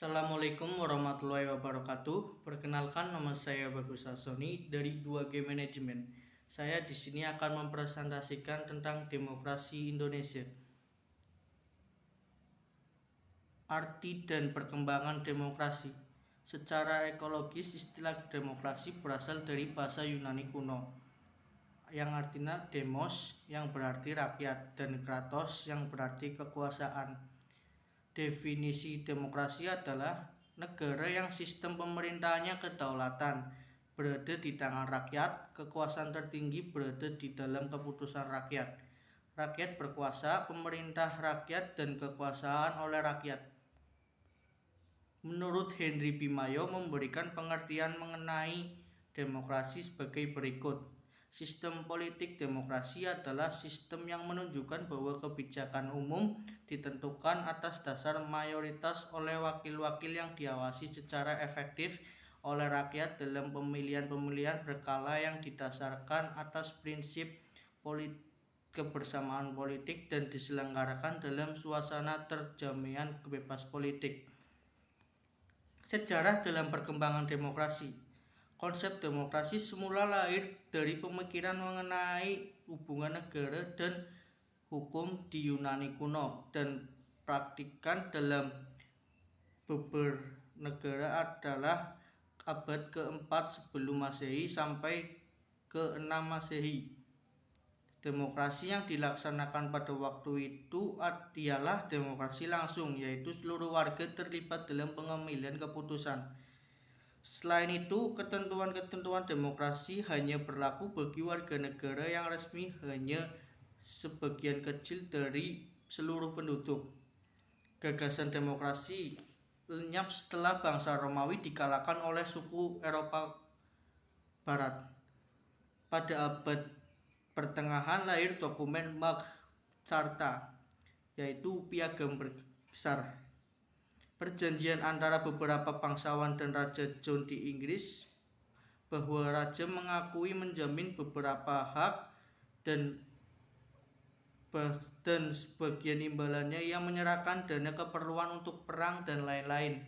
Assalamualaikum warahmatullahi wabarakatuh. Perkenalkan, nama saya Bagus Sasoni dari 2G Management. Saya di sini akan mempresentasikan tentang demokrasi Indonesia. Arti dan perkembangan demokrasi. Secara ekologis, istilah demokrasi berasal dari bahasa Yunani kuno, yang artinya demos, yang berarti rakyat, dan kratos, yang berarti kekuasaan. Definisi demokrasi adalah negara yang sistem pemerintahannya kedaulatan, berada di tangan rakyat, kekuasaan tertinggi berada di dalam keputusan rakyat. Rakyat berkuasa, pemerintah rakyat, dan kekuasaan oleh rakyat. Menurut Henry Bimayo memberikan pengertian mengenai demokrasi sebagai berikut. Sistem politik demokrasi adalah sistem yang menunjukkan bahwa kebijakan umum ditentukan atas dasar mayoritas oleh wakil-wakil yang diawasi secara efektif oleh rakyat dalam pemilihan-pemilihan berkala yang didasarkan atas prinsip kebersamaan politik dan diselenggarakan dalam suasana terjamin bebas politik. Sejarah dalam perkembangan demokrasi. Konsep demokrasi semula lahir dari pemikiran mengenai hubungan negara dan hukum di Yunani kuno dan praktikan dalam beberapa negara adalah abad ke-4 sebelum Masehi sampai ke-6 Masehi. Demokrasi yang dilaksanakan pada waktu itu ialah demokrasi langsung, yaitu seluruh warga terlibat dalam pengambilan keputusan. Selain itu, ketentuan-ketentuan demokrasi hanya berlaku bagi warga negara yang resmi, hanya sebagian kecil dari seluruh penduduk. Gagasan demokrasi lenyap setelah bangsa Romawi dikalahkan oleh suku Eropa Barat. Pada abad pertengahan lahir dokumen Magna Carta, yaitu piagam besar. Perjanjian antara beberapa bangsawan dan Raja John di Inggris, bahwa raja mengakui menjamin beberapa hak dan sebagian imbalannya ia menyerahkan dana keperluan untuk perang dan lain-lain.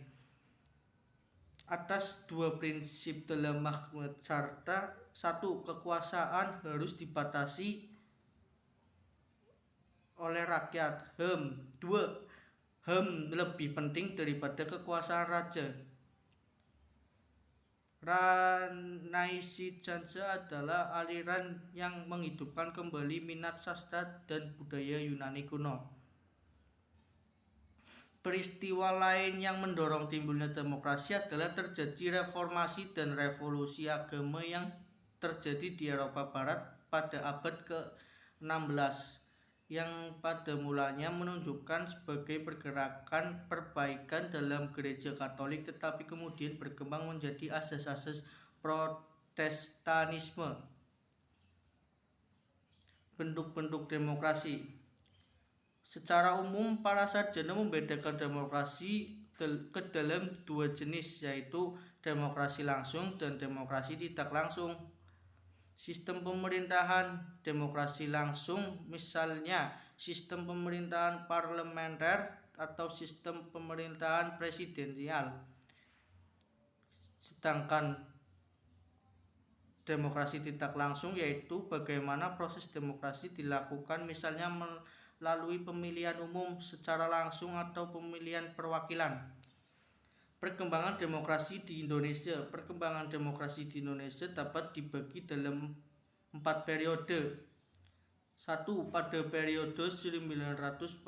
Atas dua prinsip dalam Magna Carta: 1. Kekuasaan harus dibatasi oleh rakyat. 2. HAM lebih penting daripada kekuasaan raja. Renaissance adalah aliran yang menghidupkan kembali minat sastra dan budaya Yunani kuno. Peristiwa lain yang mendorong timbulnya demokrasi adalah terjadi reformasi dan revolusi agama yang terjadi di Eropa Barat pada abad ke-16, yang pada mulanya menunjukkan sebagai pergerakan perbaikan dalam gereja Katolik, tetapi kemudian berkembang menjadi asas-asas Protestanisme. Bentuk-bentuk demokrasi. Secara umum, para sarjana membedakan demokrasi ke dalam dua jenis, yaitu demokrasi langsung dan demokrasi tidak langsung. Sistem pemerintahan demokrasi langsung, misalnya sistem pemerintahan parlementer atau sistem pemerintahan presidensial. Sedangkan demokrasi tidak langsung yaitu bagaimana proses demokrasi dilakukan, misalnya melalui pemilihan umum secara langsung atau pemilihan perwakilan. Perkembangan demokrasi di Indonesia. Perkembangan demokrasi di Indonesia dapat dibagi dalam 4 periode. 1. Pada periode 1945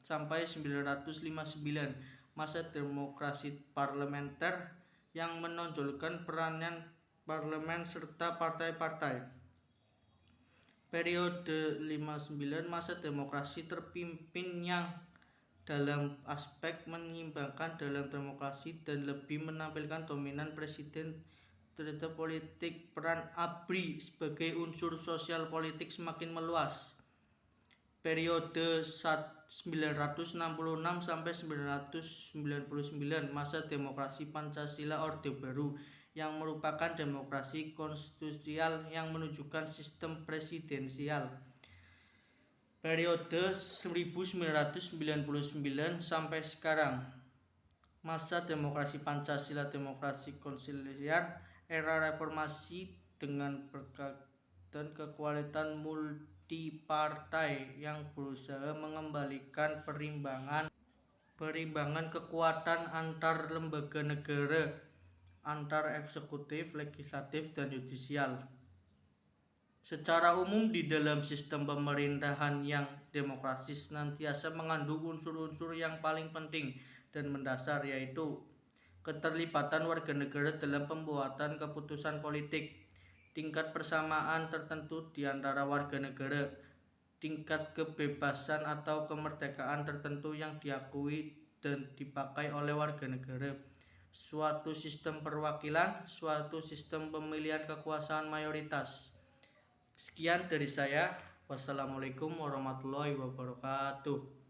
sampai 1959, masa demokrasi parlementer yang menonjolkan peranan parlemen serta partai-partai. Periode 59, masa demokrasi terpimpin yang dalam aspek menyeimbangkan dalam demokrasi dan lebih menampilkan dominan presiden terhadap politik. Peran ABRI sebagai unsur sosial politik semakin meluas. Periode 1966 sampai 1999, masa demokrasi Pancasila Orde Baru yang merupakan demokrasi konstitusional yang menunjukkan sistem presidensial. Periode 1999 sampai sekarang. Masa demokrasi Pancasila, demokrasi konsiliar, era reformasi dengan dan kekuatan multipartai yang berusaha mengembalikan perimbangan kekuatan antar lembaga negara, antar eksekutif, legislatif, dan yudisial. Secara umum di dalam sistem pemerintahan yang demokratis senantiasa mengandung unsur-unsur yang paling penting dan mendasar, yaitu keterlibatan warga negara dalam pembuatan keputusan politik, tingkat persamaan tertentu di antara warga negara, tingkat kebebasan atau kemerdekaan tertentu yang diakui dan dipakai oleh warga negara, suatu sistem perwakilan, suatu sistem pemilihan kekuasaan mayoritas. Sekian dari saya. Wassalamualaikum warahmatullahi wabarakatuh.